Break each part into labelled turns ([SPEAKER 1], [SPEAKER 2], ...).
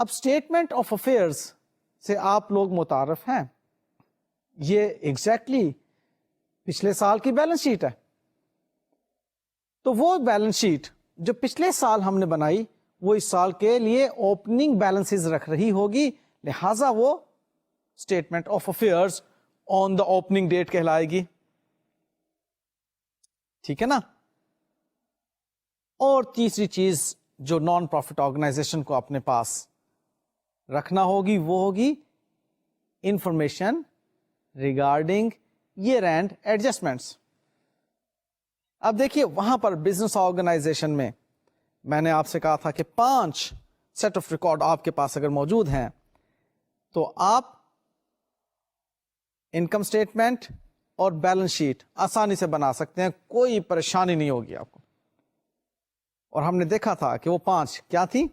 [SPEAKER 1] اب statement of affairs سے آپ لوگ متعارف ہیں، یہ ایگزیکٹلی پچھلے سال کی بیلنس شیٹ ہے. تو وہ بیلنس شیٹ جو پچھلے سال ہم نے بنائی وہ اس سال کے لیے اوپننگ بیلنسز رکھ رہی ہوگی، لہذا وہ statement of affairs on the opening date کہلائے گی. ٹھیک ہے نا. اور تیسری چیز جو نان پروفٹ آرگنائزیشن کو اپنے پاس رکھنا ہوگی وہ ہوگی information regarding year end adjustments. اب دیکھیے وہاں پر بزنس آرگنائزیشن میں نے آپ سے کہا تھا کہ 5 سیٹ آف ریکارڈ آپ کے پاس اگر موجود ہیں تو آپ انکم اسٹیٹمنٹ اور بیلنس شیٹ آسانی سے بنا سکتے ہیں، کوئی پریشانی نہیں ہوگی آپ کو. اور ہم نے دیکھا تھا کہ وہ 5 کیا تھی؟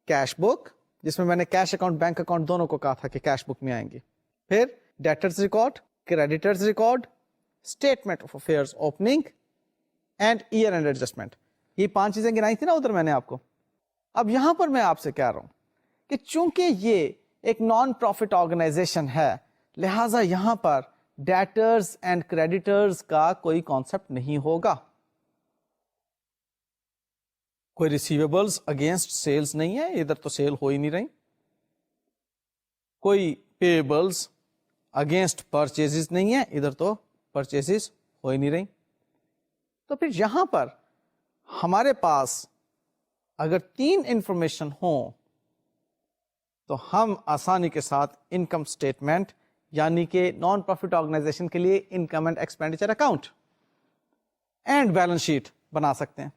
[SPEAKER 1] کیش بک، جس میں نے کیش اکاؤنٹ بینک اکاؤنٹ دونوں کو کہا تھا کہ کیش بک میں آئیں گی. پھر debtors record, creditors record, statement of affairs opening and year end adjustment. یہ 5 چیزیں گنائی تھی نا ادھر میں نے آپ کو. اب یہاں پر میں آپ سے کہہ رہا ہوں کہ چونکہ یہ ایک نان پروفٹ آرگنائزیشن ہے لہذا یہاں پر ڈیٹرز اینڈ کریڈیٹرز کا کوئی کانسیپٹ نہیں ہوگا. کوئی ریسیویبلز اگینسٹ سیلز نہیں ہے، ادھر تو سیل ہو ہی نہیں رہی. کوئی پیبلز اگینسٹ پرچیزز نہیں ہے، ادھر تو پرچیزز ہو ہی نہیں رہی. تو پھر یہاں پر ہمارے پاس اگر 3 انفارمیشن ہوں تو ہم آسانی کے ساتھ انکم اسٹیٹمنٹ یعنی کہ نان پروفٹ آرگنائزیشن کے لیے income and expenditure account and balance sheet بنا سکتے ہیں.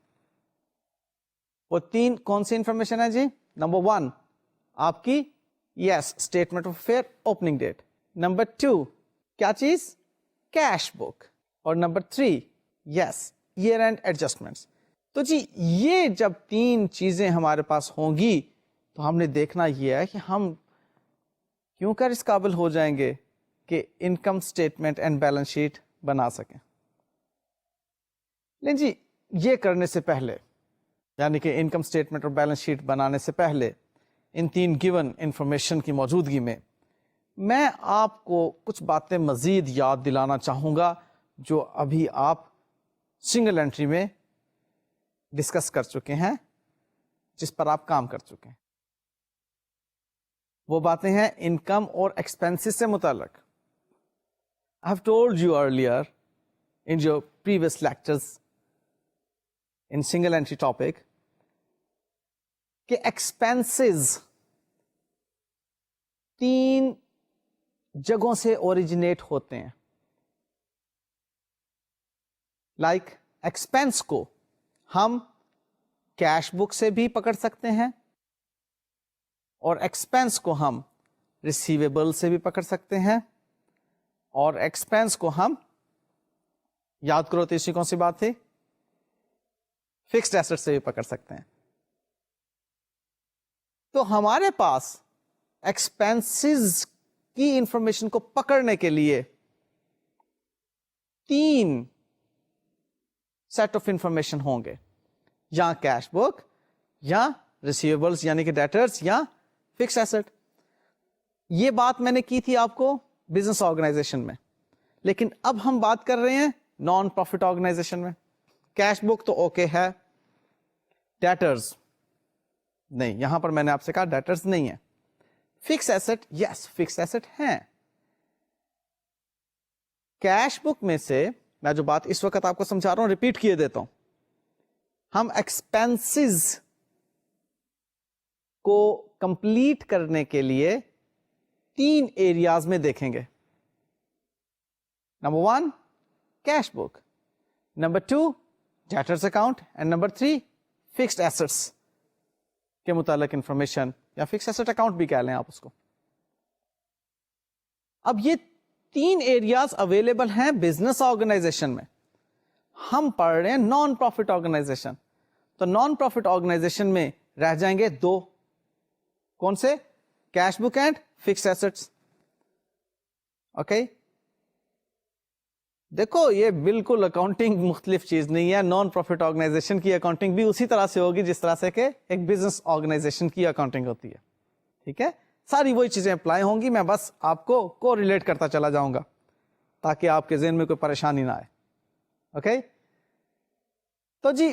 [SPEAKER 1] وہ 3 کون سی انفارمیشن ہے جی؟ نمبر 1 آپ کی yes statement of affair opening date. Number 2 کیا چیز؟ Cash book. اور number 3 yes year end adjustments. تو جی یہ جب 3 چیزیں ہمارے پاس ہوں گی تو ہم نے دیکھنا یہ ہے کہ ہم کیوں کر اس قابل ہو جائیں گے کہ income statement and balance sheet بنا سکیں. لیکن جی یہ کرنے سے پہلے یعنی کہ انکم اسٹیٹمنٹ اور بیلنس شیٹ بنانے سے پہلے ان 3 گیون انفارمیشن کی موجودگی میں آپ کو کچھ باتیں مزید یاد دلانا چاہوں گا جو ابھی آپ سنگل انٹری میں ڈسکس کر چکے ہیں، جس پر آپ کام کر چکے ہیں. وہ باتیں ہیں انکم اور ایکسپینسز سے متعلق. I have told you earlier in your previous lectures in single entry topic کہ ایکسپینسز 3 جگہوں سے اوریجنیٹ ہوتے ہیں. لائک ایکسپینس کو ہم کیش بک سے بھی پکڑ سکتے ہیں اور ایکسپینس کو ہم ریسیویبل سے بھی پکڑ سکتے ہیں اور ایکسپینس کو ہم یاد کرو تیسری کون سی بات تھی؟ فکسڈ ایسٹ سے بھی پکڑ سکتے ہیں. تو ہمارے پاس ایکسپینسز کی انفارمیشن کو پکڑنے کے لیے 3 سیٹ آف انفارمیشن ہوں گے، یا کیش بک یا ریسیویبلس یعنی کہ ڈیٹرز یا فکس ایسٹ. یہ بات میں نے کی تھی آپ کو بزنس آرگنائزیشن میں، لیکن اب ہم بات کر رہے ہیں نان پروفٹ آرگنائزیشن میں. کیش بک تو اوکے ہے، ڈیٹرز نہیں. یہاں پر میں نے آپ سے کہا ڈیٹرز نہیں ہے. فکس ایسٹ یس فکس ایسٹ ہیں. کیش بک میں سے میں جو بات اس وقت آپ کو سمجھا رہا ہوں ریپیٹ کیے دیتا ہوں. ہم ایکسپینسز کو کمپلیٹ کرنے کے لیے 3 ایریاز میں دیکھیں گے. Number 1 cash book, number 2 debtors account and number 3 fixed assets کے متعلق انفارمیشن یا فکس ایسٹ اکاؤنٹ بھی کہہ لیں آپ اس کو. اب یہ 3 ایریاز اویلیبل ہیں بزنس آرگنائزیشن میں. ہم پڑھ رہے ہیں نان پروفٹ آرگنائزیشن، تو نان پروفٹ آرگنائزیشن میں رہ جائیں گے 2. کون سے؟ Cash book and fix assets. Okay دیکھو یہ بالکل اکاؤنٹنگ مختلف چیز نہیں ہے. نان پروفٹ آرگنائزیشن کی اکاؤنٹنگ بھی اسی طرح سے ہوگی جس طرح سے کہ ایک بزنس آرگنائزیشن کی اکاؤنٹنگ ہوتی ہے. ٹھیک ہے, ساری وہی چیزیں اپلائی ہوں گی, میں بس آپ کو ریلیٹ کرتا چلا جاؤں گا تاکہ آپ کے ذہن میں کوئی پریشانی نہ آئے. اوکے, تو جی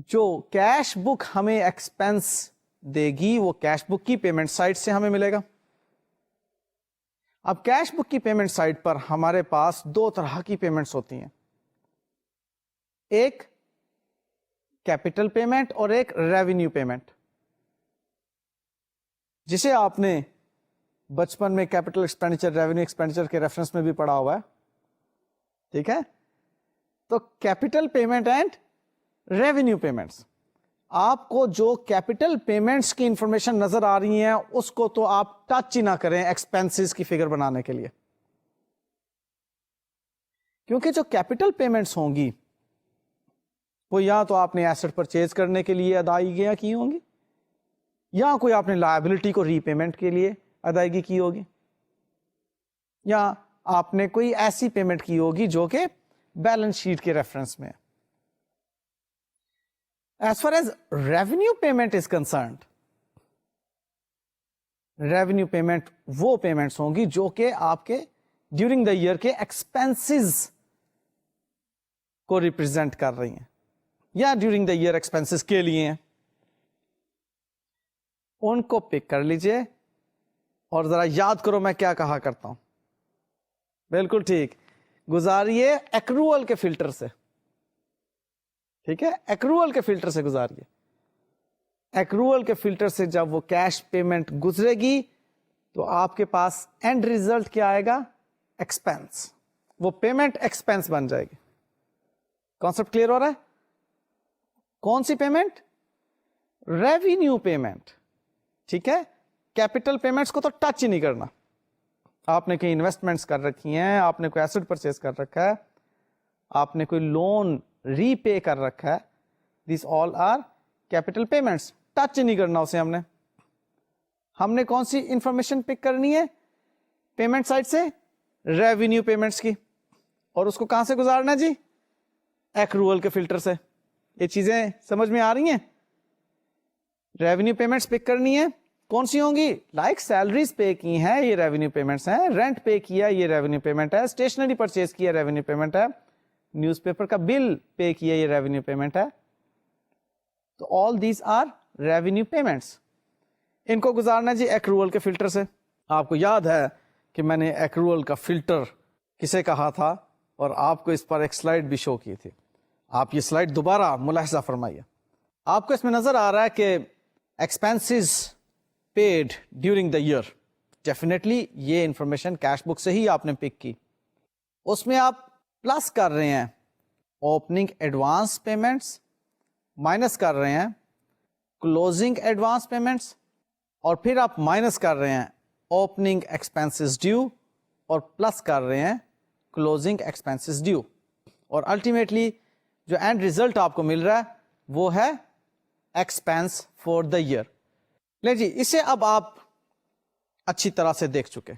[SPEAKER 1] جو کیش بک ہمیں ایکسپینس دے گی وہ کیش بک کی پیمنٹ سائٹ سے ہمیں ملے گا. اب کیش بک کی پیمنٹ سائٹ پر ہمارے پاس دو طرح کی پیمنٹس ہوتی ہیں, ایک کیپٹل پیمنٹ اور ایک ریونیو پیمنٹ, جسے آپ نے بچپن میں کیپٹل ایکسپینڈیچر ریونیو ایکسپینڈیچر کے ریفرنس میں بھی پڑھا ہوا ہے. ٹھیک ہے, تو capital payment and revenue payments, آپ کو جو کیپٹل پیمنٹس کی انفارمیشن نظر آ رہی ہیں اس کو تو آپ ٹچ ہی نہ کریں ایکسپینسز کی فگر بنانے کے لیے, کیونکہ جو کیپٹل پیمنٹس ہوں گی وہ یا تو آپ نے ایسٹ پرچیز کرنے کے لیے ادائیگیاں کی ہوں گی, یا کوئی آپ نے لائبلٹی کو ری پیمنٹ کے لیے ادائیگی کی ہوگی, یا آپ نے کوئی ایسی پیمنٹ کی ہوگی جو کہ بیلنس شیٹ کے ریفرنس میں. As far as revenue payment is concerned, revenue payment وہ پیمنٹس ہوں گی جو کہ آپ کے ڈیورنگ دا ایئر کے ایکسپینسز کو ریپرزینٹ کر رہی ہیں یا ڈیورنگ دا ایئر ایکسپینسز کے لیے ہیں. ان کو پک کر لیجئے اور ذرا یاد کرو میں کیا کہا کرتا ہوں. بالکل ٹھیک, گزاریے ایکروول کے فلٹر سے. ٹھیک ہے, ایکروول کے فلٹر سے گزاریے. ایکروول کے فلٹر سے جب وہ کیش پیمنٹ گزرے گی تو آپ کے پاس اینڈ ریزلٹ کیا آئے گا, ایکسپینس. وہ پیمنٹ ایکسپینس بن جائے گی. کانسیپٹ کلیئر ہو رہا ہے؟ کون سی پیمنٹ؟ Revenue payment. ٹھیک ہے, کیپٹل پیمنٹس کو تو ٹچ ہی نہیں کرنا. آپ نے کہیں انویسٹمنٹس کر رکھی ہیں, آپ نے کوئی ایسٹ پرچیز کر رکھا ہے, آپ نے کوئی لون ری پے کر رکھا ہے, these all are capital payments. Touch نہیں کرنا اسے. ہم نے کون سی انفارمیشن پک کرنی ہے پیمنٹ سائٹ سے؟ ریونیو پیمنٹس کی. اور اس کو کہاں سے گزارنا جی؟ ایکروول کے فلٹر سے. یہ چیزیں سمجھ میں آ رہی ہیں؟ ریونیو پیمنٹس پک کرنی ہے, کون سی ہوں گی؟ لائک سیلریز پے کی ہیں, یہ ریونیو پیمنٹس ہیں. رینٹ پے کیا, یہ ریونیو پیمنٹ ہے. اسٹیشنری پرچیز کیا, ریونیو پیمنٹ ہے. نیوز پیپر کا بل پے کیا, یہ ریونیو پیمنٹ ہے. تو all these are revenue payments. ان کو گزارنا جی ایکروول کے فلٹر سے. آپ کو یاد ہے کہ میں نے ایکروول کا فلٹر کسے کہا تھا اور آپ کو اس پر ایک سلائڈ بھی شو کی تھی. آپ یہ سلائڈ دوبارہ ملاحظہ فرمائیے. آپ کو اس میں نظر آ رہا ہے کہ expenses paid during the year. Definitely یہ انفارمیشن کیش بک سے ہی آپ نے پک کی. اس میں آپ پلس کر رہے ہیں اوپننگ ایڈوانس پیمنٹس, مائنس کر رہے ہیں کلوزنگ ایڈوانس پیمنٹس, اور پھر آپ مائنس کر رہے ہیں اوپننگ ایکسپینسز ڈیو, اور پلس کر رہے ہیں کلوزنگ ایکسپینسز ڈیو. اور الٹیمیٹلی جو اینڈ ریزلٹ آپ کو مل رہا ہے وہ ہے ایکسپینس فور دا ایئر. لے جی, اسے اب آپ اچھی طرح سے دیکھ چکے.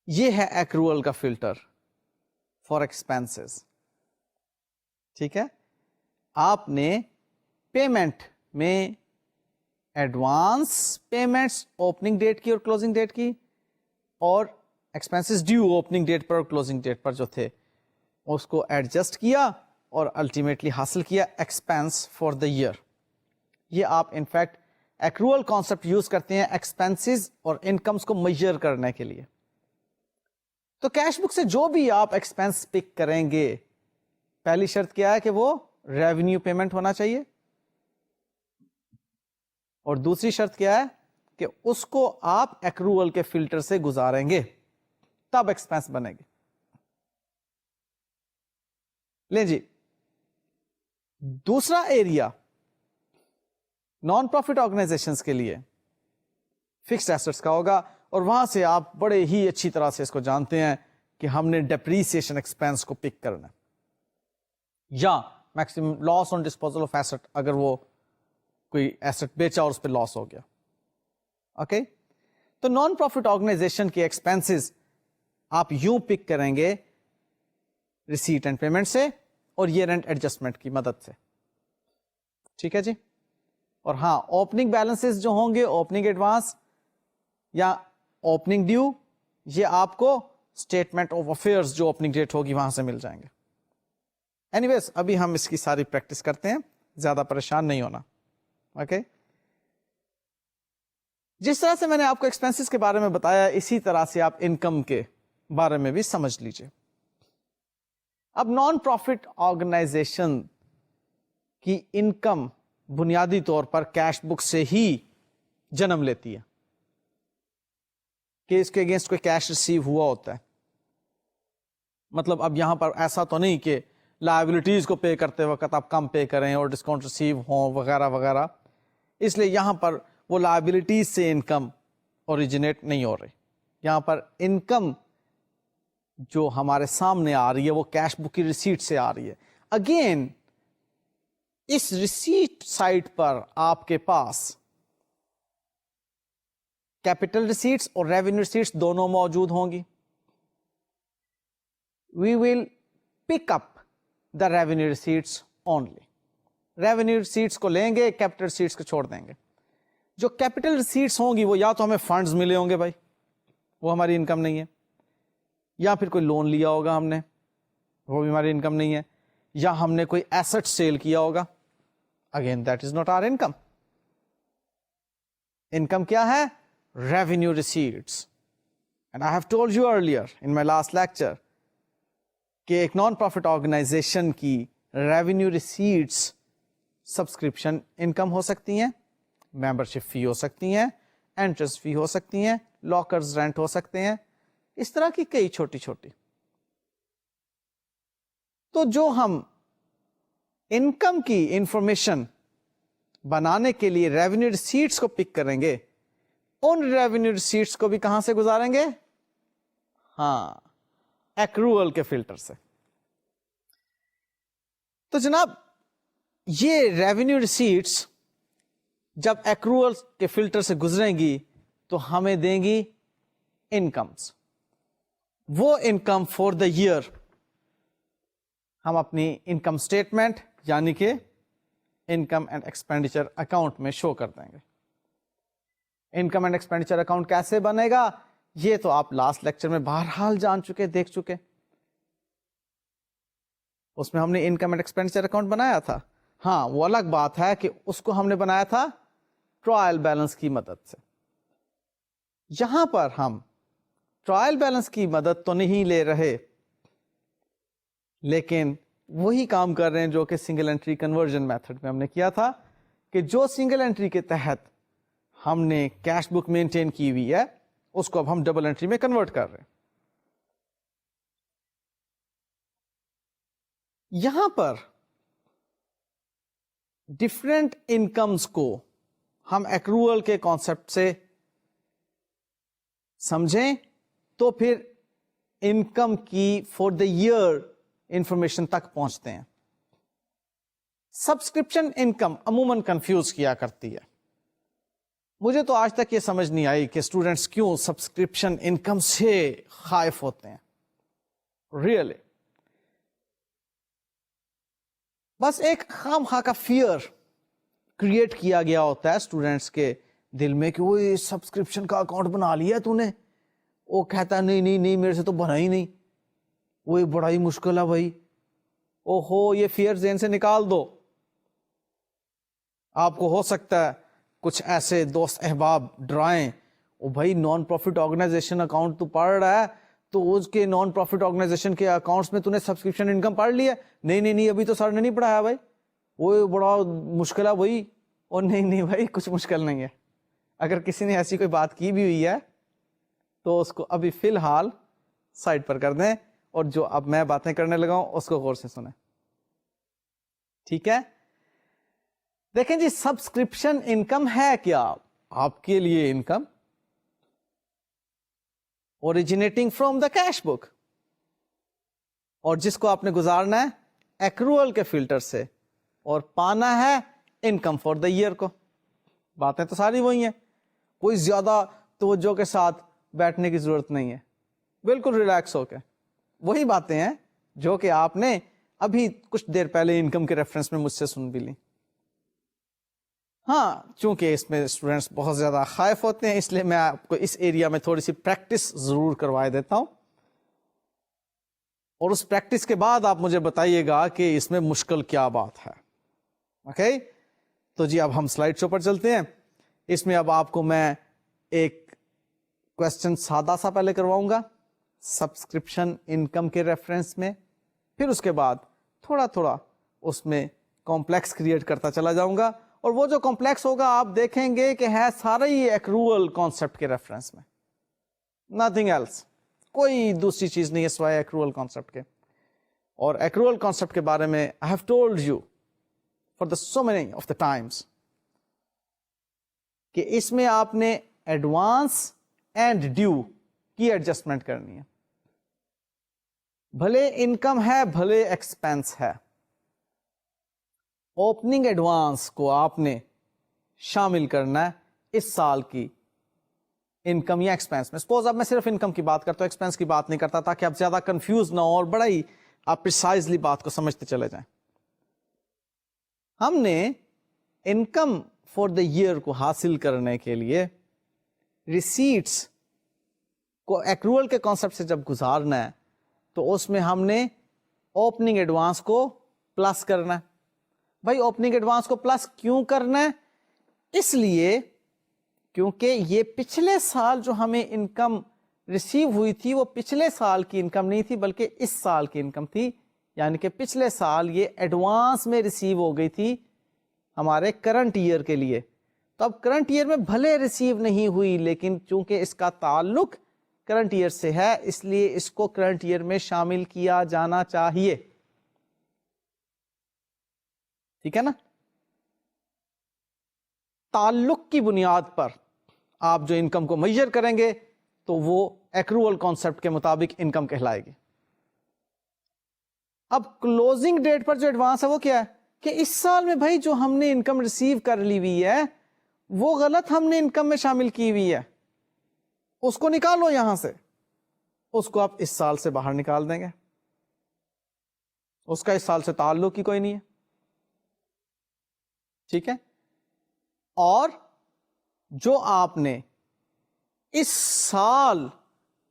[SPEAKER 1] یہ ہے ایکروول کا فلٹر فار ایکسپینسز. ٹھیک ہے, آپ نے پیمنٹ میں ایڈوانس پیمنٹس اوپننگ ڈیٹ کی اور کلوزنگ ڈیٹ کی, اور ایکسپینسز ڈیو اوپننگ ڈیٹ پر اور کلوزنگ ڈیٹ پر جو تھے اس کو ایڈجسٹ کیا اور الٹیمیٹلی حاصل کیا ایکسپینس فار دا ایئر. یہ آپ انفیکٹ ایکروول کانسیپٹ یوز کرتے ہیں ایکسپینسز اور انکمز کو میجر کرنے کے لیے. تو کیش بک سے جو بھی آپ ایکسپینس پک کریں گے, پہلی شرط کیا ہے کہ وہ ریونیو پیمنٹ ہونا چاہیے, اور دوسری شرط کیا ہے کہ اس کو آپ ایکروول کے فلٹر سے گزاریں گے تب ایکسپینس بنے گی. لیں جی, دوسرا ایریا نان پروفٹ آرگنائزیشنز کے لیے فکسڈ ایسٹس کا ہوگا, اور وہاں سے آپ بڑے ہی اچھی طرح سے اس کو جانتے ہیں کہ ہم نے ڈیپریسیشن ایکسپینس کو پک کرنا ہے, یا maximum loss on disposal of asset, اگر وہ کوئی ایسٹ بیچا اور اس پہ لاس ہو گیا. اوکے, تو نان پروفٹ آرگنائزیشن کے ایکسپینسز آپ یوں پک کریں گے ریسیٹ اینڈ پیمنٹ سے اور ایئر اینڈ ایڈجسٹمنٹ کی مدد سے. ٹھیک ہے جی, اور ہاں اوپننگ بیلنسز جو ہوں گے, اوپننگ ایڈوانس یا اوپننگ ڈیو, یہ آپ کو اسٹیٹمنٹ آف افیئرس جو اوپننگ ڈیٹ ہوگی وہاں سے مل جائیں گے. اینی ویز ابھی ہم اس کی ساری پریکٹس کرتے ہیں, زیادہ پریشان نہیں ہونا. اوکے, جس طرح سے میں نے آپ کو ایکسپینسز کے بارے میں بتایا, اسی طرح سے آپ انکم کے بارے میں بھی سمجھ لیجئے. اب نان پروفٹ آرگنائزیشن کی انکم بنیادی طور پر کیش بک سے ہی جنم لیتی ہے کہ اس کے اگینسٹ کوئی کیش ریسیو ہوا ہوتا ہے. مطلب اب یہاں پر ایسا تو نہیں کہ لائبلٹیز کو پے کرتے وقت آپ کم پے کریں اور ڈسکاؤنٹ ریسیو ہوں وغیرہ وغیرہ, اس لیے یہاں پر وہ لائبلٹیز سے انکم اوریجنیٹ نہیں ہو رہی. یہاں پر انکم جو ہمارے سامنے آ رہی ہے وہ کیش بک کی ریسیٹ سے آ رہی ہے. اگین اس ریسیٹ سائٹ پر آپ کے پاس کیپٹل ریسیٹس اور ریونیو ریسیٹس دونوں موجود ہوں گی. We will pick up the revenue receipts only. Revenue receipts کو لیں گے, کیپٹل ریسیٹس کو چھوڑ دیں گے. جو کیپٹل ریسیٹس ہوں گی وہ یا تو ہمیں فنڈز ملے ہوں گے بھائی, وہ ہماری انکم نہیں ہے, یا پھر کوئی لون لیا ہوگا ہم نے, وہ بھی ہماری انکم نہیں ہے, یا ہم نے کوئی ایسٹ سیل کیا ہوگا, again that is not our income. Income کیا ہے؟ Revenue receipts. And I have told you earlier in my last lecture کہ ایک نان پروفٹ آرگنائزیشن کی ریونیو ریسیٹس سبسکرپشن انکم ہو سکتی ہیں, ممبرشپ فی ہو سکتی ہیں, انٹرسٹ فی ہو سکتی ہیں, لاکرز رینٹ ہو سکتے ہیں, اس طرح کی کئی چھوٹی چھوٹی. تو جو ہم انکم کی انفارمیشن بنانے کے لیے ریونیو ریسیٹس کو پک کریں گے, ان ریونیو ریسیٹس کو بھی کہاں سے گزاریں گے؟ ہاں, ایکروول کے فلٹر سے. تو جناب یہ ریونیو ریسیٹس جب ایکروول کے فلٹر سے گزریں گی تو ہمیں دیں گی انکمس. وہ انکم فور دا ایئر ہم اپنی انکم اسٹیٹمنٹ یعنی کہ انکم اینڈ ایکسپینڈیچر اکاؤنٹ میں شو کر دیں گے. انکم اینڈ ایکسپینڈیچر اکاؤنٹ کیسے بنے گا یہ تو آپ لاسٹ لیکچر میں بہرحال جان چکے, دیکھ چکے. اس میں ہم نے انکم اینڈ ایکسپینڈیچر اکاؤنٹ بنایا تھا. ہاں وہ الگ بات ہے کہ اس کو ہم نے بنایا تھا ٹرائل بیلنس کی مدد سے. یہاں پر ہم ٹرائل بیلنس کی مدد تو نہیں لے رہے, لیکن وہی کام کر رہے ہیں جو کہ سنگل انٹری کنورژن میتھڈ میں ہم نے کیا تھا, کہ جو سنگل انٹری کے تحت ہم نے کیش بک مینٹین کی ہوئی ہے اس کو اب ہم ڈبل انٹری میں کنورٹ کر رہے ہیں. یہاں پر ڈفرینٹ انکمز کو ہم ایکروول کے کانسیپٹ سے سمجھیں تو پھر انکم کی فور دا ایئر انفارمیشن تک پہنچتے ہیں. سبسکرپشن انکم عموماً کنفیوز کیا کرتی ہے. مجھے تو آج تک یہ سمجھ نہیں آئی کہ اسٹوڈینٹس کیوں سبسکرپشن انکم سے خائف ہوتے ہیں. ریئلی بس ایک خام خواہ کا فیئر کریٹ کیا گیا ہوتا ہے اسٹوڈینٹس کے دل میں کہ وہ سبسکرپشن کا اکاؤنٹ بنا لیا تو نے. وہ کہتا ہے نہیں نہیں نہیں میرے سے تو بنا ہی نہیں, وہ بڑا ہی مشکل ہے بھائی. او ہو یہ فیئر ذہن سے نکال دو. آپ کو ہو سکتا ہے کچھ ایسے دوست احباب ڈرائیں, او بھائی نان پروفٹ آرگنائزیشن اکاؤنٹ تو پڑھ رہا ہے تو اس کے نان پروفٹ آرگنائزیشن کے اکاؤنٹس میں تو نے سبسکرپشن انکم پڑھ لیا. نہیں نہیں نہیں ابھی تو سر نے نہیں پڑھایا بھائی, وہ بڑا مشکل ہے بھائی. اور نہیں نہیں بھائی کچھ مشکل نہیں ہے. اگر کسی نے ایسی کوئی بات کی بھی ہوئی ہے تو اس کو ابھی فی الحال سائڈ پر کر دیں, اور جو اب میں باتیں کرنے لگا ہوں اس کو غور سے سنیں. ٹھیک ہے, دیکھیں جی سبسکرپشن انکم ہے کیا؟ آپ کے لیے income originating from the cash book, اور جس کو آپ نے گزارنا ہے ایکروول کے فلٹر سے, اور پانا ہے انکم فار دا ایئر کو. باتیں تو ساری وہی ہیں, کوئی زیادہ توجہ کے ساتھ بیٹھنے کی ضرورت نہیں ہے, بالکل ریلیکس ہو کے وہی باتیں ہیں جو کہ آپ نے ابھی کچھ دیر پہلے انکم کے ریفرنس میں مجھ سے سن بھی لی. ہاں چونکہ اس میں اسٹوڈینٹس بہت زیادہ خائف ہوتے ہیں، اس لیے میں آپ کو اس ایریا میں تھوڑی سی پریکٹس ضرور کروائے دیتا ہوں، اور اس پریکٹس کے بعد آپ مجھے بتائیے گا کہ اس میں مشکل کیا بات ہے. اوکے تو جی اب ہم سلائڈ شو پر چلتے ہیں. اس میں اب آپ کو میں ایک کوشچن سادہ سا پہلے کرواؤں گا سبسکرپشن انکم کے ریفرنس میں، پھر اس کے بعد تھوڑا تھوڑا اس میں کمپلیکس کریٹ کرتا چلا جاؤں گا، اور وہ جو کمپلیکس ہوگا آپ دیکھیں گے کہ ہے سارا ہی ایکروول کانسیپٹ کے ریفرنس میں، نتھنگ ایلس، کوئی دوسری چیز نہیں ہے سوائے ایکروول کانسیپٹ کے. اور ایکروول کانسیپٹ کے بارے میں آئی have told you for the so many of the Times کہ اس میں آپ نے ایڈوانس اینڈ ڈیو کی ایڈجسٹمنٹ کرنی ہے، بھلے انکم ہے بھلے ایکسپینس ہے. اوپننگ ایڈوانس کو آپ نے شامل کرنا ہے اس سال کی انکم یا ایکسپینس میں. سپوز اب میں صرف انکم کی بات کرتا ہوں، ایکسپینس کی بات نہیں کرتا، تاکہ آپ زیادہ کنفیوز نہ ہو اور بڑا ہی آپ پریسائزلی بات کو سمجھتے چلے جائیں. ہم نے انکم فار دا ایئر کو حاصل کرنے کے لیے ریسیٹس کو ایکروول کے کانسیپٹ سے جب گزارنا ہے تو اس میں ہم نے اوپننگ ایڈوانس کو پلس کرنا ہے. بھائی اوپننگ ایڈوانس کو پلس کیوں کرنا ہے؟ اس لیے کیونکہ یہ پچھلے سال جو ہمیں انکم ریسیو ہوئی تھی وہ پچھلے سال کی انکم نہیں تھی بلکہ اس سال کی انکم تھی، یعنی کہ پچھلے سال یہ ایڈوانس میں ریسیو ہو گئی تھی ہمارے کرنٹ ایئر کے لیے. تو اب کرنٹ ایئر میں بھلے ریسیو نہیں ہوئی، لیکن چونکہ اس کا تعلق کرنٹ ایئر سے ہے اس لیے اس کو کرنٹ ایئر میں شامل کیا جانا چاہیے. ٹھیک ہے نا؟ تعلق کی بنیاد پر آپ جو انکم کو میجر کریں گے تو وہ ایکروول کانسیپٹ کے مطابق انکم کہلائے گی. اب کلوزنگ ڈیٹ پر جو ایڈوانس ہے وہ کیا ہے کہ اس سال میں بھائی جو ہم نے انکم ریسیو کر لی ہوئی ہے وہ غلط ہم نے انکم میں شامل کی ہوئی ہے، اس کو نکالو یہاں سے، اس کو آپ اس سال سے باہر نکال دیں گے، اس کا اس سال سے تعلق ہی کوئی نہیں ہے. ٹھیک ہے؟ اور جو آپ نے اس سال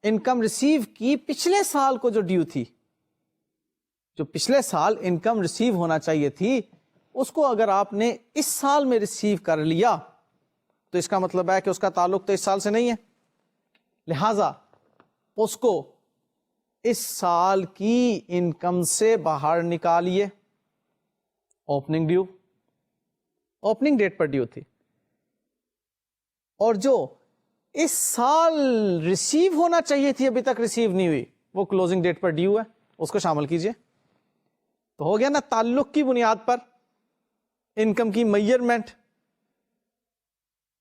[SPEAKER 1] انکم ریسیو کی پچھلے سال کو جو ڈیو تھی، جو پچھلے سال انکم ریسیو ہونا چاہیے تھی، اس کو اگر آپ نے اس سال میں ریسیو کر لیا تو اس کا مطلب ہے کہ اس کا تعلق تو اس سال سے نہیں ہے، لہذا اس کو اس سال کی انکم سے باہر نکالیے. اوپننگ ڈیو اوپننگ ڈیٹ پر ڈیو تھی، اور جو اس سال ریسیو ہونا چاہیے تھی ابھی تک ریسیو نہیں ہوئی وہ کلوزنگ ڈیٹ پر ڈیو ہے، اس کو شامل کیجئے. تو ہو گیا نا تعلق کی بنیاد پر انکم کی میجرمنٹ.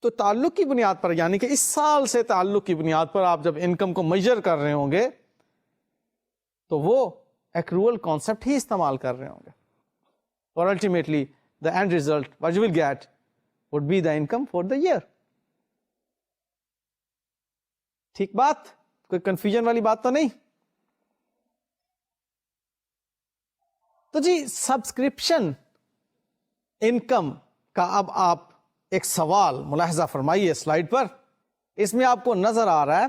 [SPEAKER 1] تو تعلق کی بنیاد پر یعنی کہ اس سال سے تعلق کی بنیاد پر آپ جب انکم کو میجر کر رہے ہوں گے تو وہ ایکروول کانسیپٹ ہی استعمال کر رہے ہوں گے، اور ultimately the end result what you will get would be the income for the year. ٹھیک بات؟ کوئی کنفیوژن والی بات تو نہیں؟ تو جی سبسکرپشن انکم کا اب آپ ایک سوال ملاحظہ فرمائیے سلائیڈ پر. اس میں آپ کو نظر آ رہا ہے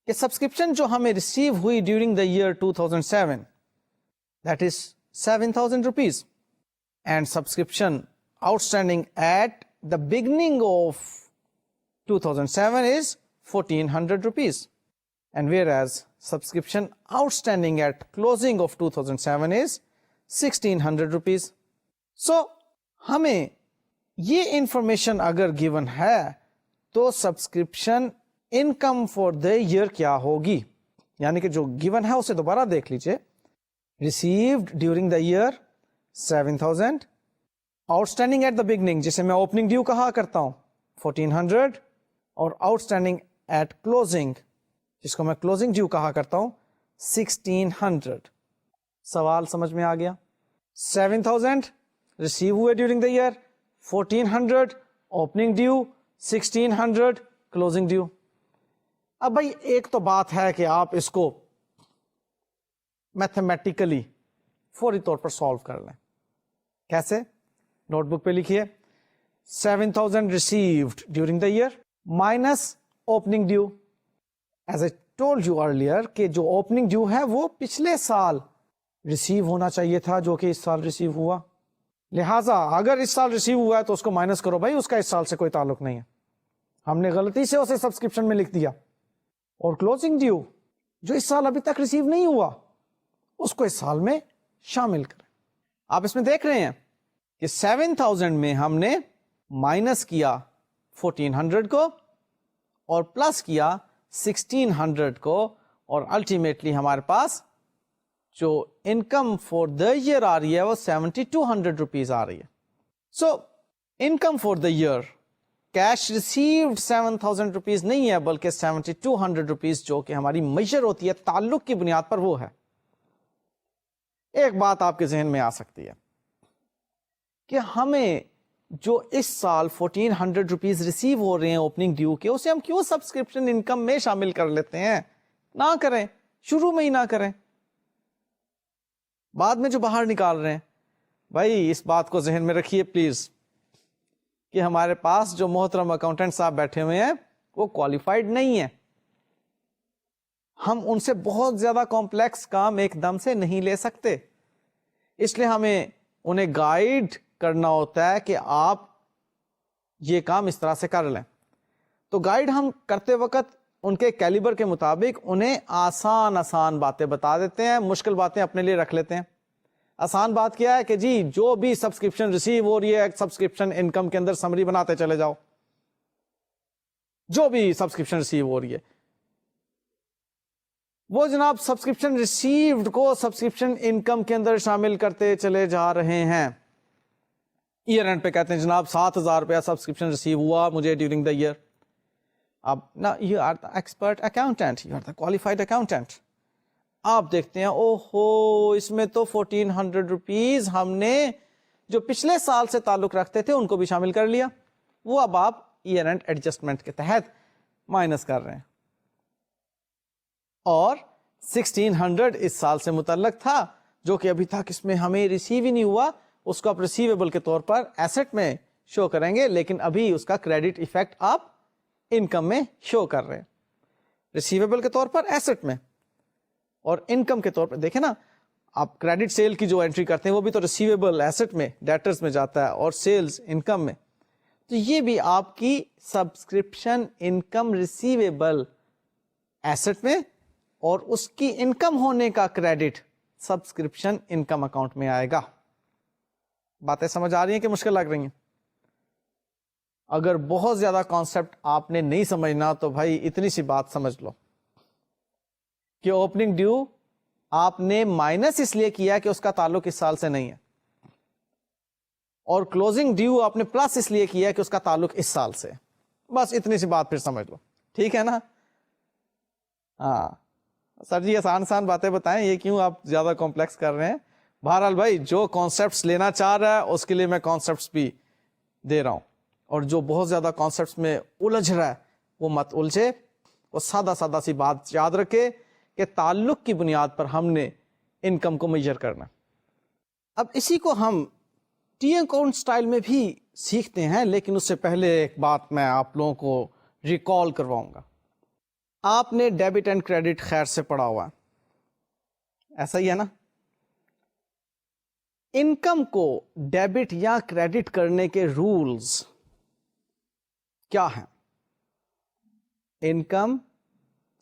[SPEAKER 1] کہ سبسکرپشن جو ہمیں ریسیو ہوئی during the year 2007 that is 7,000 rupees. And subscription outstanding at the beginning of 2007 is 1,400 rupees. And whereas subscription outstanding at closing of 2007 is 1,600 rupees. So, ہمیں یہ انفارمیشن اگر given ہے تو subscription income for the year کیا ہوگی؟ یعنی کہ جو given ہے اسے دوبارہ دیکھ لیجئے. Received during the year 7,000, outstanding at the beginning جسے میں اوپننگ ڈیو کہا کرتا ہوں 1,400، اور آؤٹسٹینڈنگ ایٹ کلوزنگ جس کو میں کلوزنگ ڈیو کہا کرتا ہوں 1,600. سوال سمجھ میں آ گیا؟ 7,000 ریسیو ہوئے during the year, 1,400 opening due, 1,600 closing due. اب بھائی ایک تو بات ہے کہ آپ اس کو میتھمیٹیکلی فوری طور پر سالو کر لیں. کیسے؟ نوٹ بک پہ لکھیے. 7,000 received during the year minus opening due. As I told you earlier کہ جو opening due ہے وہ پچھلے سال ریسیو ہونا چاہیے تھا جو کہ اس سال ریسیو ہوا. لہٰذا اگر اس سال ریسیو ہوا ہے تو اس کو مائنس کرو بھائی, اس کا اس سال سے کوئی تعلق نہیں ہے, ہم نے غلطی سے اسے سبسکرپشن میں لکھ دیا. اور کلوزنگ ڈیو جو اس سال ابھی تک ریسیو نہیں ہوا اس کو اس سال میں شامل کریں. آپ اس میں دیکھ رہے ہیں کہ 7,000 میں ہم نے مائنس کیا 1,400 کو اور پلس کیا 1,600 کو, اور الٹیمیٹلی ہمارے پاس جو انکم فور دا ایئر آ رہی ہے وہ 7,200 روپیز آ رہی ہے. So income for the year cash received 7,000 rupees نہیں ہے بلکہ 7,200 روپیز جو کہ ہماری میجر ہوتی ہے تعلق کی بنیاد پر وہ ہے. ایک بات آپ کے ذہن میں آ سکتی ہے کہ ہمیں جو اس سال 1,400 روپیز ریسیو ہو رہے ہیں اوپننگ ڈیو کے, اسے ہم کیوں سبسکرپشن انکم میں شامل کر لیتے ہیں؟ نہ کریں, شروع میں ہی نہ کریں, بعد میں جو باہر نکال رہے ہیں. بھائی اس بات کو ذہن میں رکھیے پلیز کہ ہمارے پاس جو محترم اکاؤنٹنٹ صاحب بیٹھے ہوئے ہیں وہ کوالیفائڈ نہیں ہیں. ہم ان سے بہت زیادہ کمپلیکس کام ایک دم سے نہیں لے سکتے, اس لیے ہمیں انہیں گائیڈ کرنا ہوتا ہے کہ آپ یہ کام اس طرح سے کر لیں. تو گائیڈ ہم کرتے وقت ان کے کیلیبر کے مطابق انہیں آسان باتیں بتا دیتے ہیں, مشکل باتیں اپنے لیے رکھ لیتے ہیں. آسان بات کیا ہے کہ جی جو بھی سبسکرپشن ریسیو ہو رہی ہے سبسکرپشن انکم کے اندر سمری بناتے چلے جاؤ, جو بھی سبسکرپشن ریسیو ہو رہی ہے وہ جناب سبسکرپشن ریسیوڈ کو سبسکرپشن انکم کے اندر شامل کرتے چلے جا رہے ہیں. ایئر اینڈ پہ کہتے ہیں جناب 7,000 روپیہ سبسکرپشن ریسیو ہوا مجھے ڈیورنگ دا ایئر. اب نا you are the expert accountant, you are the qualified accountant, آپ دیکھتے ہیں او ہو اس میں تو 1,400 روپیز ہم نے جو پچھلے سال سے تعلق رکھتے تھے ان کو بھی شامل کر لیا, وہ اب آپ ایئر اینڈ ایڈجسٹمنٹ کے تحت مائنس کر رہے ہیں. اور 1,600 اس سال سے متعلق تھا جو کہ ابھی تک اس میں ہمیں ریسیو ہی نہیں ہوا, اس کو آپ ریسیویبل کے طور پر ایسٹ میں شو کریں گے, لیکن ابھی اس کا کریڈٹ ایفیکٹ آپ انکم میں شو کر رہے ہیں. ریسیویبل کے طور پر ایسٹ میں اور انکم کے طور پر دیکھیں نا, آپ کریڈٹ سیل کی جو انٹری کرتے ہیں وہ بھی تو ریسیویبل ایسٹ میں ڈیٹرز میں جاتا ہے اور سیلز انکم میں. تو یہ بھی آپ کی سبسکرپشن انکم ریسیویبل ایسٹ میں اور اس کی انکم ہونے کا کریڈٹ سبسکرپشن انکم اکاؤنٹ میں آئے گا. باتیں سمجھ آ رہی ہیں کہ مشکل لگ رہی ہیں؟ اگر بہت زیادہ کانسیپٹ آپ نے نہیں سمجھنا تو بھائی اتنی سی بات سمجھ لو کہ اوپننگ ڈیو آپ نے مائنس اس لیے کیا کہ اس کا تعلق اس سال سے نہیں ہے, اور کلوزنگ ڈیو آپ نے پلس اس لیے کیا کہ اس کا تعلق اس سال سے. بس اتنی سی بات پھر سمجھ لو, ٹھیک ہے نا؟ ہاں سر جی آسان باتیں بتائیں, یہ کیوں آپ زیادہ کمپلیکس کر رہے ہیں؟ بہرحال بھائی جو کانسیپٹس لینا چاہ رہا ہے اس کے لیے میں کانسیپٹس بھی دے رہا ہوں, اور جو بہت زیادہ کانسیپٹس میں الجھ رہا ہے وہ مت الجھے, وہ سادہ سی بات یاد رکھے کہ تعلق کی بنیاد پر ہم نے انکم کو میجر کرنا. اب اسی کو ہم ٹی اکاؤنٹ سٹائل میں بھی سیکھتے ہیں, لیکن اس سے پہلے ایک بات میں آپ لوگوں کو ریکال کرواؤں گا. آپ نے ڈیبٹ اینڈ کریڈٹ خیر سے پڑھا ہوا, ایسا ہی ہے نا؟ انکم کو ڈیبٹ یا کریڈٹ کرنے کے رولز کیا ہیں؟ انکم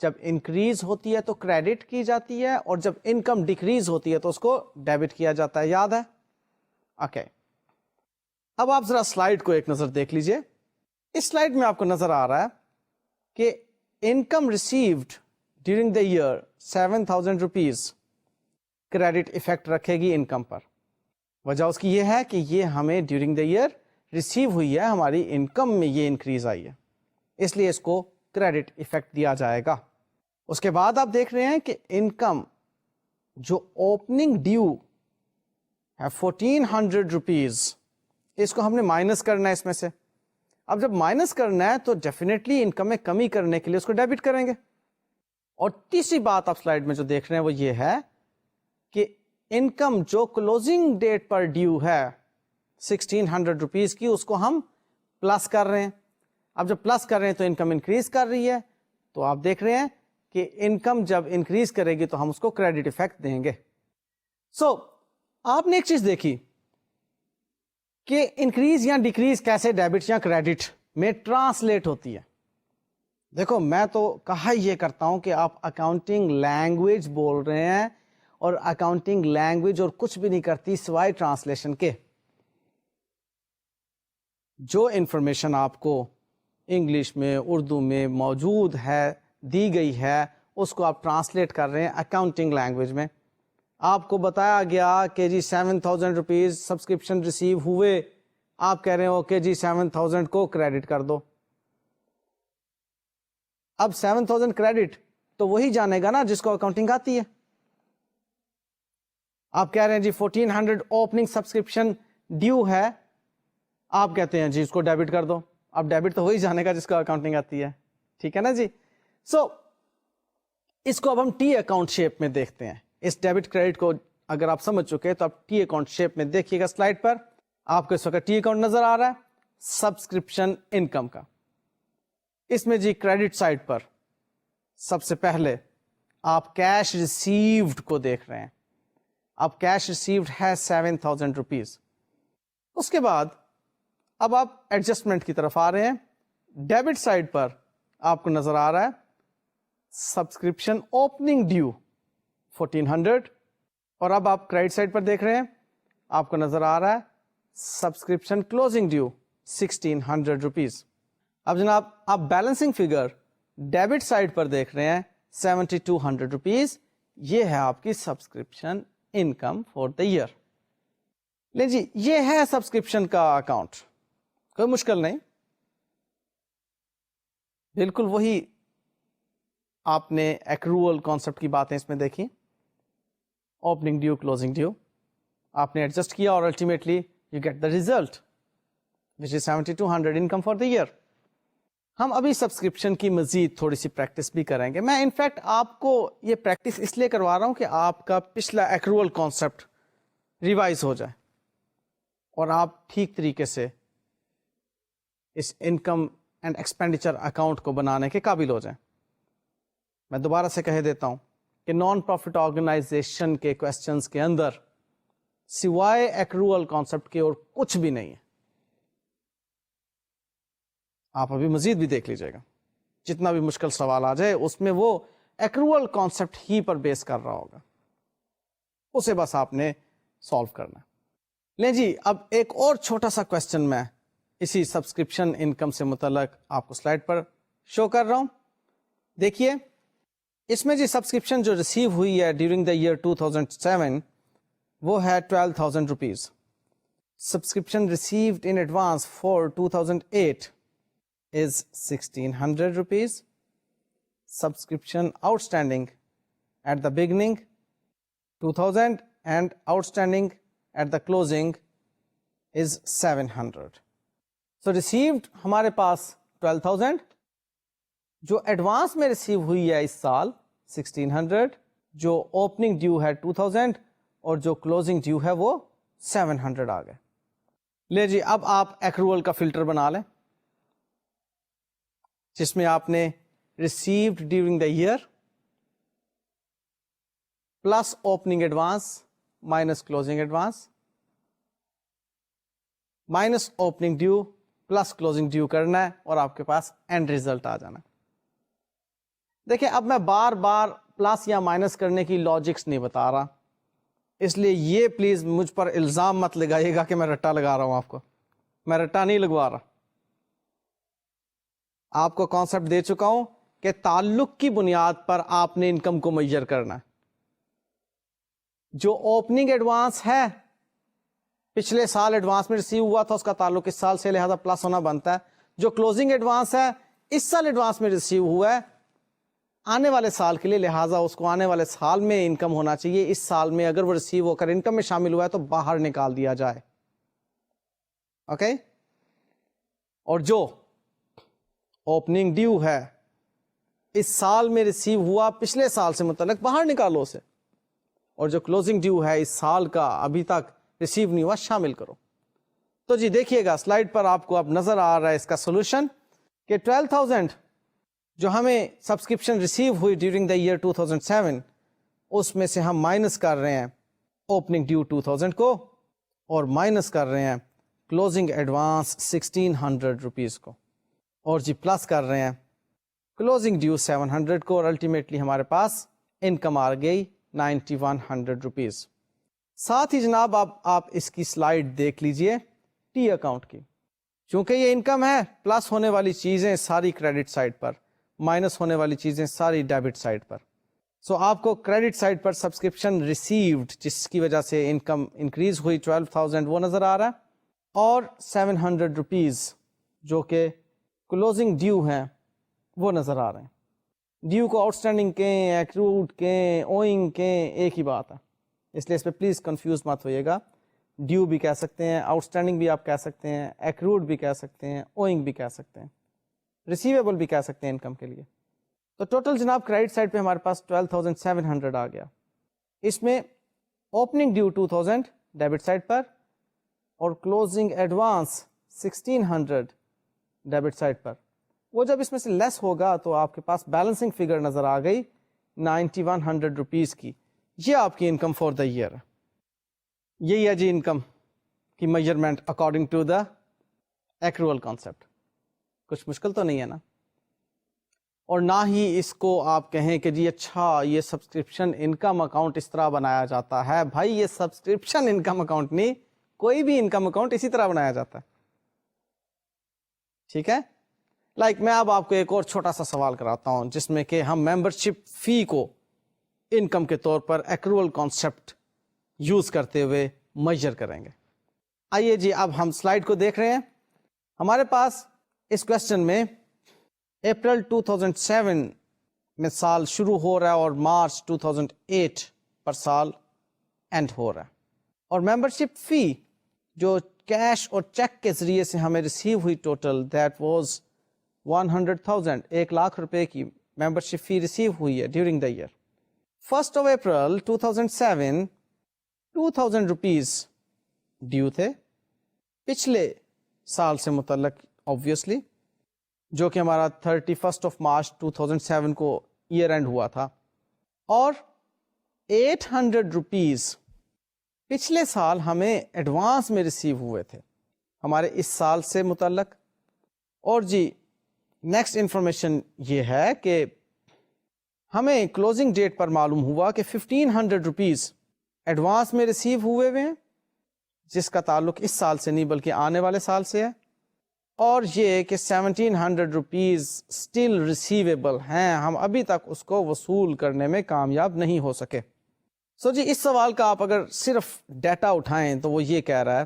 [SPEAKER 1] جب انکریز ہوتی ہے تو کریڈٹ کی جاتی ہے, اور جب انکم ڈیکریز ہوتی ہے تو اس کو ڈیبٹ کیا جاتا ہے, یاد ہے؟ اوکے. اب آپ ذرا سلائیڈ کو ایک نظر دیکھ لیجئے. اس سلائیڈ میں آپ کو نظر آ رہا ہے کہ income received during the year 7,000 rupees credit effect رکھے گی انکم پر. وجہ اس کی یہ ہے کہ یہ ہمیں ڈیورنگ دا ایئر ریسیو ہوئی ہے, ہماری انکم میں یہ انکریز آئی ہے, اس لیے اس کو کریڈٹ افیکٹ دیا جائے گا. اس کے بعد آپ دیکھ رہے ہیں کہ انکم جو اوپننگ ڈیو ہے 1,400 روپیز, اس کو ہم نے مائنس کرنا ہے اس میں سے. اب جب مائنس کرنا ہے تو ڈیفینیٹلی انکم میں کمی کرنے کے لیے اس کو ڈیبٹ کریں گے. اور تیسری بات آپ سلائیڈ میں جو دیکھ رہے ہیں وہ یہ ہے کہ انکم جو کلوزنگ ڈیٹ پر ڈیو ہے 1,600 روپیز کی, اس کو ہم پلس کر رہے ہیں. اب جب پلس کر رہے ہیں تو انکم انکریز کر رہی ہے, تو آپ دیکھ رہے ہیں کہ انکم جب انکریز کرے گی تو ہم اس کو کریڈٹ افیکٹ دیں گے. سو آپ نے ایک چیز دیکھی کہ انکریز یا ڈیکریز کیسے ڈیبٹ یا کریڈٹ میں ٹرانسلیٹ ہوتی ہے. دیکھو میں تو کہا یہ کرتا ہوں کہ آپ اکاؤنٹنگ لینگویج بول رہے ہیں, اور اکاؤنٹنگ لینگویج اور کچھ بھی نہیں کرتی سوائے ٹرانسلیشن کے. جو انفارمیشن آپ کو انگلش میں اردو میں موجود ہے, دی گئی ہے, اس کو آپ ٹرانسلیٹ کر رہے ہیں اکاؤنٹنگ لینگویج میں. آپ کو بتایا گیا کہ جی 7,000 روپیز سبسکرپشن ریسیو ہوئے, آپ کہہ رہے ہو کہ جی 7,000 کو کریڈٹ کر دو. اب 7,000 کریڈٹ تو وہی جانے گا نا جس کو اکاؤنٹنگ آتی ہے. آپ کہہ رہے ہیں جی 1,400 اوپننگ سبسکرپشن ڈیو ہے, آپ کہتے ہیں جی اس کو ڈیبٹ کر دو. اب ڈیبٹ تو وہی جانے گا جس کو اکاؤنٹنگ آتی ہے, ٹھیک ہے نا جی. سو اس کو اب ہم ٹی اکاؤنٹ شیپ میں دیکھتے ہیں. اس ڈیبٹ کریڈٹ کو اگر آپ سمجھ چکے تو آپ ٹی اکاؤنٹ شیپ میں دیکھیے گا. سلائڈ پر آپ کو اس وقت ٹی اکاؤنٹ نظر آ رہا ہے سبسکرپشن انکم کا. اس میں جی کریڈٹ سائڈ پر سب سے پہلے آپ کیش ریسیوڈ کو دیکھ رہے ہیں. اب کیش ریسیوڈ ہے 7,000 روپیز. اس کے بعد اب آپ ایڈجسٹمنٹ کی طرف آ رہے ہیں. ڈیبٹ سائڈ پر آپ کو نظر آ رہا ہے سبسکرپشن اوپننگ ڈیو 1,400, اور اب آپ کریڈٹ سائڈ پر دیکھ رہے ہیں, آپ کو نظر آ رہا ہے سبسکرپشن کلوزنگ ڈیو 1,600 روپیز. اب جناب آپ بیلنسنگ فگر ڈیبٹ سائڈ پر دیکھ رہے ہیں 7,200 روپیز. یہ ہے آپ کی subscription income for the year. لے جی یہ ہے سبسکرپشن کا اکاؤنٹ, کوئی مشکل نہیں, بالکل وہی آپ نے ایکروول کانسیپٹ کی باتیں اس میں دیکھی. اوپننگ ڈیو کلوزنگ ڈیو آپ نے ایڈجسٹ کیا اور ultimately you get the result which is 7,200 income for the year. ہم ابھی سبسکرپشن کی مزید تھوڑی سی پریکٹس بھی کریں گے. میں انفیکٹ آپ کو یہ پریکٹس اس لیے کروا رہا ہوں کہ آپ کا پچھلا ایکروول کانسیپٹ ریوائز ہو جائے اور آپ ٹھیک طریقے سے اس انکم اینڈ ایکسپینڈیچر اکاؤنٹ کو بنانے کے قابل ہو جائیں. میں دوبارہ سے کہہ دیتا ہوں کہ نان پروفٹ آرگنائزیشن کے کوشچنس کے اندر سوائے ایکروول کانسیپٹ کے اور کچھ بھی نہیں ہے. آپ ابھی مزید بھی دیکھ لیجیے گا, جتنا بھی مشکل سوال آ جائے اس میں وہ ایکروول کانسیپٹ ہی پر بیس کر رہا ہوگا, اسے بس آپ نے سالو کرنا. لیں جی اب ایک اور چھوٹا سا کوشچن میں اسی سبسکرپشن انکم سے متعلق آپ کو سلائڈ پر شو کر رہا ہوں. دیکھیے اس میں جی سبسکرپشن جو ریسیو ہوئی ہے ڈیورنگ دا ایئر 2007 وہ ہے 12,000 rupees. Subscription received in advance for 2008 is 1,600 rupees. Subscription outstanding at the beginning 2,000 and outstanding at the closing is 700. So received ہمارے پاس 12,000, جو ایڈوانس میں ریسیو ہوئی ہے اس سال 1,600, جو اوپننگ ڈیو ہے 2,000 اور جو کلوزنگ ڈیو ہے وہ 700 آ گئے. لے جی اب آپ ایکروول کا فلٹر بنا لیں جس میں آپ نے received during the year plus opening advance minus closing advance minus opening due plus closing due کرنا ہے اور آپ کے پاس اینڈ ریزلٹ آ جانا. دیکھیں اب میں بار بار پلس یا مائنس کرنے کی لاجکس نہیں بتا رہا, اس لیے یہ پلیز مجھ پر الزام مت لگائیے گا کہ میں رٹا لگا رہا ہوں آپ کو. میں رٹا نہیں لگوا رہا, آپ کو کانسیپٹ دے چکا ہوں کہ تعلق کی بنیاد پر آپ نے انکم کو میجر کرنا ہے. جو اوپننگ ایڈوانس ہے پچھلے سال ایڈوانس میں ریسیو ہوا تھا اس کا تعلق اس سال سے, لہذا پلس ہونا بنتا ہے. جو کلوزنگ ایڈوانس ہے اس سال ایڈوانس میں ریسیو ہوا ہے آنے والے سال کے لیے, لہذا اس کو آنے والے سال میں انکم ہونا چاہیے. اس سال میں اگر وہ ریسیو ہو کر انکم میں شامل ہوا ہے تو باہر نکال دیا جائے. اوکے اور جو اوپننگ ڈیو ہے اس سال میں ریسیو ہوا پچھلے سال سے متعلق باہر نکالو اسے, اور جو کلوزنگ ڈیو ہے اس سال کا ابھی تک ریسیو نہیں ہوا شامل کرو. تو جی دیکھیے گا سلائڈ پر آپ کو اب نظر آ رہا ہے اس کا سولوشن کہ 12,000 جو ہمیں سبسکرپشن ریسیو ہوئی ڈیورنگ دا ایئر 2007 اس میں سے ہم مائنس کر رہے ہیں اوپننگ ڈیو 2000 کو اور مائنس کر رہے ہیں کلوزنگ ایڈوانس 1600 روپیز کو اور جی پلس کر رہے ہیں کلوزنگ ڈیو 700 کو اور الٹیمیٹلی ہمارے پاس انکم آ گئی 9100 روپیز. ساتھ ہی جناب آپ اس کی سلائڈ دیکھ لیجئے ٹی اکاؤنٹ کی. چونکہ یہ انکم ہے پلس ہونے والی چیزیں ساری کریڈٹ سائڈ پر, مائنس ہونے والی چیزیں ساری ڈیبٹ سائڈ پر. سو آپ کو کریڈٹ سائڈ پر سبسکرپشن ریسیوڈ جس کی وجہ سے انکم انکریز ہوئی 12,000 وہ نظر آ رہا ہے, اور 700 روپیز جو کہ کلوزنگ ڈیو ہیں وہ نظر آ رہے ہیں. ڈیو کو آؤٹ اسٹینڈنگ کہیں, ایکروڈ کہیں, اوئنگ کہیں, ایک ہی بات ہے, اس لیے اس پہ پلیز کنفیوز مت ہوئیے گا. ڈیو بھی کہہ سکتے ہیں, آؤٹ اسٹینڈنگ بھی آپ کہہ سکتے ہیں, ایکروڈ بھی کہہ سکتے ہیں, اوئنگ بھی کہہ سکتے ہیں, ریسیویبل بھی کہہ سکتے ہیں انکم کے لیے. تو ٹوٹل جناب کریڈٹ سائڈ پہ ہمارے پاس 12,700 آ گیا. اس میں اوپننگ ڈیو 2,000 ڈیبٹ سائڈ پر اور کلوزنگ ایڈوانس 1,600 ڈیبٹ سائڈ پر. وہ جب اس میں سے لیس ہوگا تو آپ کے پاس بیلنسنگ فگر نظر آ گئی 9100 روپیز کی. یہ آپ کی انکم فار دا ایئر ہے. یہی ہے جی انکم کی measurement according to the accrual concept. کچھ مشکل تو نہیں ہے نا, اور نہ ہی اس کو آپ کہیں کہ جی اچھا یہ سبسکرپشن انکم اکاؤنٹ اس طرح بنایا جاتا ہے. بھائی یہ سبسکرپشن انکم اکاؤنٹ نہیں, کوئی بھی انکم اکاؤنٹ اسی طرح بنایا جاتا ہے. ٹھیک ہے, لائک میں اب آپ کو ایک اور چھوٹا سا سوال کراتا ہوں جس میں کہ ہم ممبرشپ فی کو انکم کے طور پر ایکروول کانسیپٹ یوز کرتے ہوئے میجر کریں گے. آئیے جی اب ہم سلائڈ کو دیکھ رہے ہیں. ہمارے پاس اس کوشچن میں اپریل 2007 میں سال شروع ہو رہا ہے اور مارچ 2008 پر سال اینڈ ہو رہا ہے, اور ممبرشپ فی جو کیش اور چیک کے ذریعے سے ہمیں ریسیو ہوئی ٹوٹل دیٹ واز 100,000 1,00,000 روپے کی ممبرشپ فی ریسیو ہوئی ہے during the year. 1 April 2007 2,000 rupees due تھے پچھلے سال سے متعلق obviously, جو کہ ہمارا 31 مارچ 2007 کو ایئر اینڈ ہوا تھا, اور 800 روپیز پچھلے سال ہمیں ایڈوانس میں ریسیو ہوئے تھے ہمارے اس سال سے متعلق. اور جی نیکسٹ انفارمیشن یہ ہے کہ ہمیں کلوزنگ ڈیٹ پر معلوم ہوا کہ 1,500 روپیز ایڈوانس میں ریسیو ہوئے ہوئے ہیں جس کا تعلق اس سال سے نہیں بلکہ آنے والے سال سے ہے, اور یہ کہ 1,700 روپیز اسٹل ریسیویبل ہیں, ہم ابھی تک اس کو وصول کرنے میں کامیاب نہیں ہو سکے. سو جی اس سوال کا آپ اگر صرف ڈیٹا اٹھائیں تو وہ یہ کہہ رہا ہے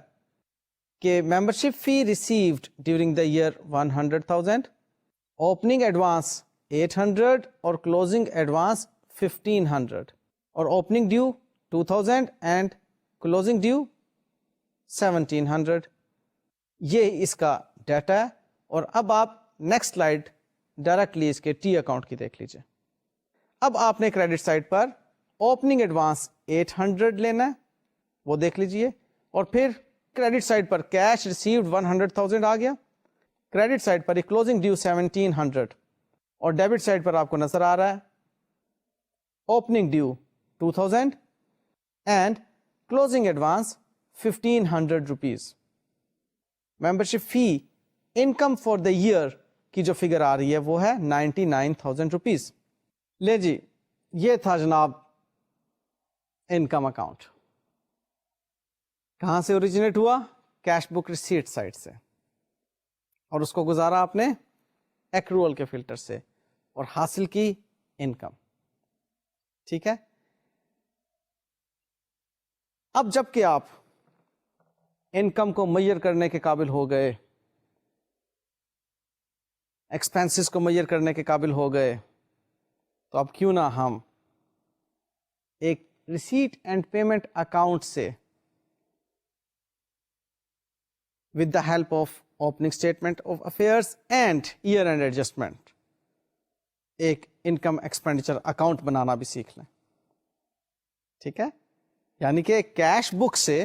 [SPEAKER 1] کہ membership fee received during the year 100,000, opening advance 800 اور کلوزنگ ایڈوانس 1,500, اور opening due 2,000 and closing due 1,700. یہ اس کا ڈیٹا ہے. اور اب آپ نیکسٹ سلائڈ ڈائریکٹلی اس کے ٹی اکاؤنٹ کی دیکھ لیجیے. اب آپ نے کریڈٹ سائڈ پر اوپننگ ایڈوانس 800 لینا ہے, وہ دیکھ لیجیے, اور پھر کریڈٹ سائڈ پر کیش ریسیوڈ 100,000 آ گیا, کریڈٹ سائڈ پر کلوزنگ ڈیو 1,700, اور ڈیبٹ سائڈ پر آپ کو نظر آ رہا ہے opening due 2,000 and closing advance 1,500 rupees. Membership فی انکم فار دا ایئر کی جو فگر آ رہی ہے وہ ہے 99,000 روپیز. لے جی یہ تھا جناب انکم اکاؤنٹ. کہاں سے اوریجنیٹ ہوا؟ کیش بک ریسیٹ سائٹ سے, اور اس کو گزارا آپ نے ایکروول کے فلٹر سے اور حاصل کی انکم. ٹھیک ہے, اب جب کہ آپ انکم کو میئر کرنے کے قابل ہو گئے, ایکسپینسز کو میئر کرنے کے قابل ہو گئے, تو اب کیوں نہ ہم ایک ریسیٹ اینڈ پیمنٹ اکاؤنٹ سے with the help of opening statement of affairs and year end adjustment ایک انکم ایکسپینڈیچر اکاؤنٹ بنانا بھی سیکھ لیں. ٹھیک ہے, یعنی کہ کیش بک سے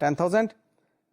[SPEAKER 1] 10,000।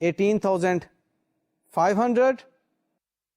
[SPEAKER 1] 18,500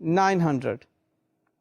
[SPEAKER 1] 900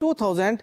[SPEAKER 1] 2000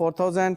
[SPEAKER 1] 4,000,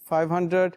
[SPEAKER 1] 500,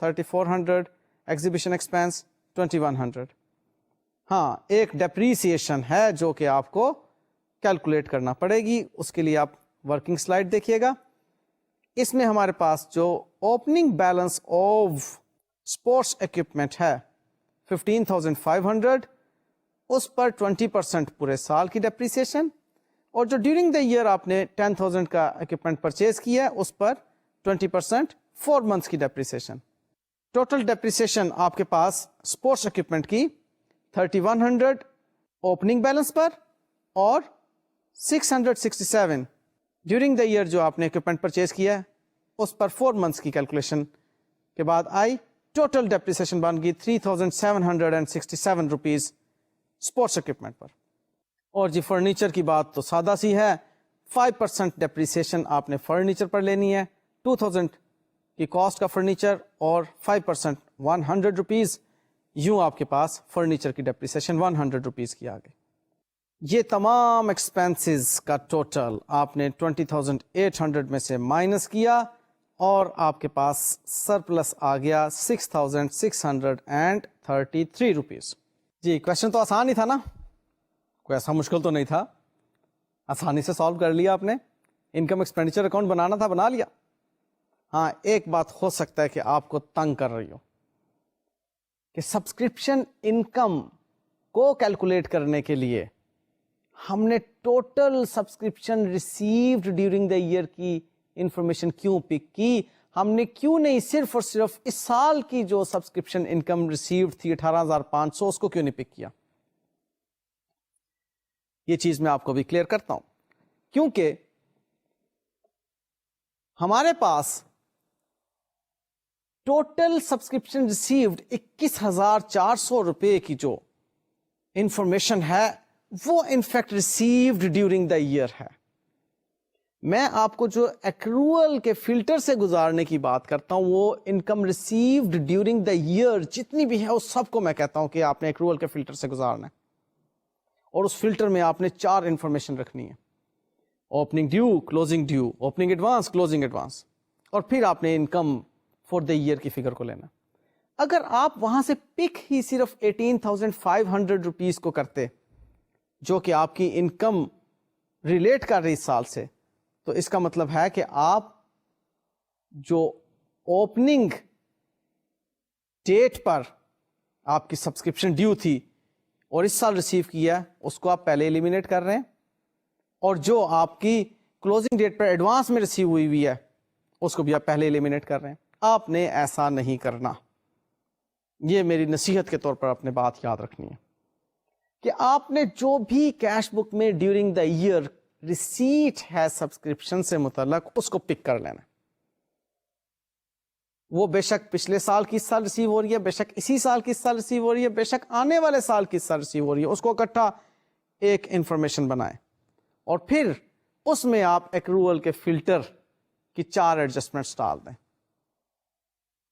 [SPEAKER 1] 3400, ایگزیبیشن ایکسپینس 2100. ہاں ایک ڈیپریسیشن ہے جو کہ آپ کو کیلکولیٹ کرنا پڑے گی, اس کے لیے آپ ورکنگ سلائڈ دیکھیے گا. اس میں ہمارے پاس جو opening balance of sports equipment ہے 15,500, اس پر 20% پورے سال کی ڈیپریسیشن, اور جو ڈیورنگ دا ایئر آپ نے 10,000 کا اکوپمنٹ پرچیز کیا ہے اس پر 20% 4 months کی ڈیپریسیشن. ٹوٹل ڈیپریسیشن آپ کے پاس اسپورٹس اکوپمنٹ کی 3,100 اوپننگ بیلنس پر اور 667 ڈیورنگ دا ایئر جو آپ نے اکوپمنٹ پرچیز کیا ہے اس پر 4 months کی کیلکولیشن کے بعد آئی. ٹوٹل ڈیپریسیشن بن گئی 3,767 روپیز اسپورٹس اکوپمنٹ پر. اور جی فرنیچر کی بات تو سادہ سی ہے, 5% ڈیپریسیشن آپ نے فرنیچر پر لینی ہے, 2,000 کی کاسٹ کا فرنیچر اور 5% 100 روپیز, یوں آپ کے پاس فرنیچر کی ڈیپریسیشن 100 روپیز کی آ گئی. یہ تمام ایکسپینسز کا ٹوٹل آپ نے 20,800 میں سے مائنس کیا اور آپ کے پاس سرپلس آ گیا 6,633 روپیز. جی کوشچن تو آسان ہی تھا نا, کوئی ایسا مشکل تو نہیں تھا, آسانی سے سالو کر لیا آپ نے. انکم ایکسپینڈیچر اکاؤنٹ بنانا تھا, بنا لیا. ہاں ایک بات ہو سکتا ہے کہ آپ کو تنگ کر رہی ہو کہ سبسکرپشن انکم کو کیلکولیٹ کرنے کے لیے ہم نے total subscription received during the year کی انفارمیشن کیوں پک کی, ہم نے کیوں نہیں صرف اور صرف اس سال کی جو سبسکرپشن انکم ریسیوڈ تھی 18,500 اس کو کیوں نہیں پک کیا. یہ چیز میں آپ کو بھی کلیئر کرتا ہوں, کیونکہ ہمارے پاس ٹوٹل سبسکرپشن ریسیوڈ 21,400 روپے کی جو انفارمیشن ہے وہ in fact received during the year ہے. میں آپ کو جو ایکروول کے فلٹر سے گزارنے کی بات کرتا ہوں وہ income received during the year جتنی بھی ہے اس سب کو میں کہتا ہوں کہ آپ نے ایکروول کے فلٹر سے گزارنا ہے, اور اس فلٹر میں آپ نے 4 انفارمیشن رکھنی ہے: opening due, closing due, opening advance, closing advance, اور پھر آپ نے انکم فور دا ایئر کی فگر کو لینا. اگر آپ وہاں سے پک ہی صرف 18,500 روپیز کو کرتے جو کہ آپ کی انکم ریلیٹ کر رہی اس سال سے, تو اس کا مطلب ہے کہ آپ جو اوپننگ ڈیٹ پر آپ کی سبسکرپشن ڈیو تھی اور اس سال ریسیو کیا اس کو آپ پہلے ایلیمینیٹ کر رہے ہیں, اور جو آپ کی کلوزنگ ڈیٹ پر ایڈوانس میں ریسیو ہوئی ہے اس کو بھی آپ پہلے ایلیمینیٹ کر رہے ہیں. آپ نے ایسا نہیں کرنا. یہ میری نصیحت کے طور پر اپنے بات یاد رکھنی ہے کہ آپ نے جو بھی کیش بک میں ڈیورنگ دا ایئر ریسیٹ ہے سبسکرپشن سے متعلق اس کو پک کر لینا. وہ بے شک پچھلے سال کی سال ریسیو ہو رہی ہے, بے شک اسی سال کی سال ریسیو ہو رہی ہے, بے شک آنے والے سال کی سال ریسیو ہو رہی ہے, اس کو اکٹھا ایک انفارمیشن بنائیں اور پھر اس میں آپ ایکروول کے فلٹر کی 4 ایڈجسٹمنٹس ڈال دیں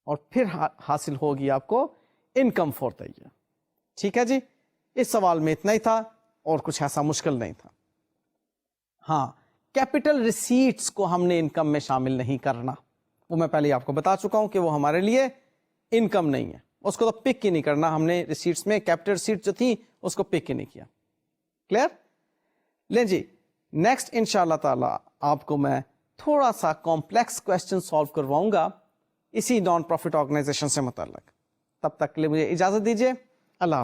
[SPEAKER 1] اور پھر حاصل ہوگی آپ کو انکم فور دا ایئر. ٹھیک ہے جی, اس سوال میں اتنا ہی تھا اور کچھ ایسا مشکل نہیں تھا. ہاں کیپٹل ریسیٹس کو ہم نے انکم میں شامل نہیں کرنا, وہ میں پہلے آپ کو بتا چکا ہوں کہ وہ ہمارے لیے انکم نہیں ہے, اس کو تو پک ہی نہیں کرنا. ہم نے ریسیٹس میں کیپٹل ریسیٹ جو تھی اس کو پک ہی نہیں کیا. کلیئر؟ لیں جی, نیکسٹ انشاءاللہ تعالی آپ کو میں تھوڑا سا کمپلیکس کوشچن سالو کرواؤں گا اسی نان پروفٹ آرگنائزیشن سے متعلق. تب تک کے لیے مجھے اجازت دیجیے. اللہ حافظ.